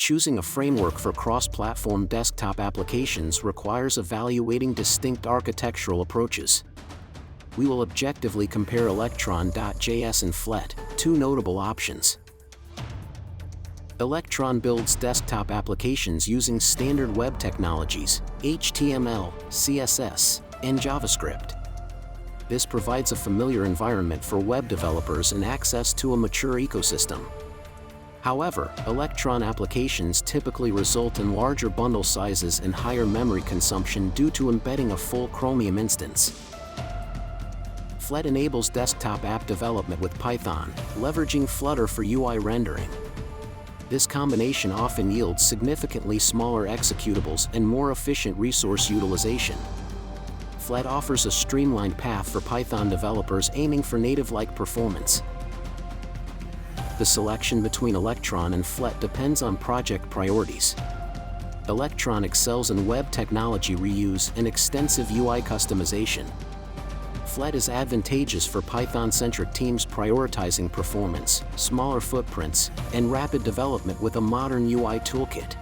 choosing a framework for cross-platform desktop applications requires evaluating distinct architectural approaches. We will objectively compare Electron.js and Flet, two notable options. Electron builds desktop applications using standard web technologies, HTML, CSS, and JavaScript. This provides a familiar environment for web developers and access to a mature ecosystem. However, Electron applications typically result in larger bundle sizes and higher memory consumption due to embedding a full Chromium instance. Flet enables desktop app development with Python, leveraging Flutter for UI rendering. This combination often yields significantly smaller executables and more efficient resource utilization. Flet offers a streamlined path for Python developers aiming for native-like performance. The selection between Electron and Flet depends on project priorities. Electron excels in web technology reuse and extensive UI customization. Flet is advantageous for Python-centric teams prioritizing performance, smaller footprints, and rapid development with a modern UI toolkit.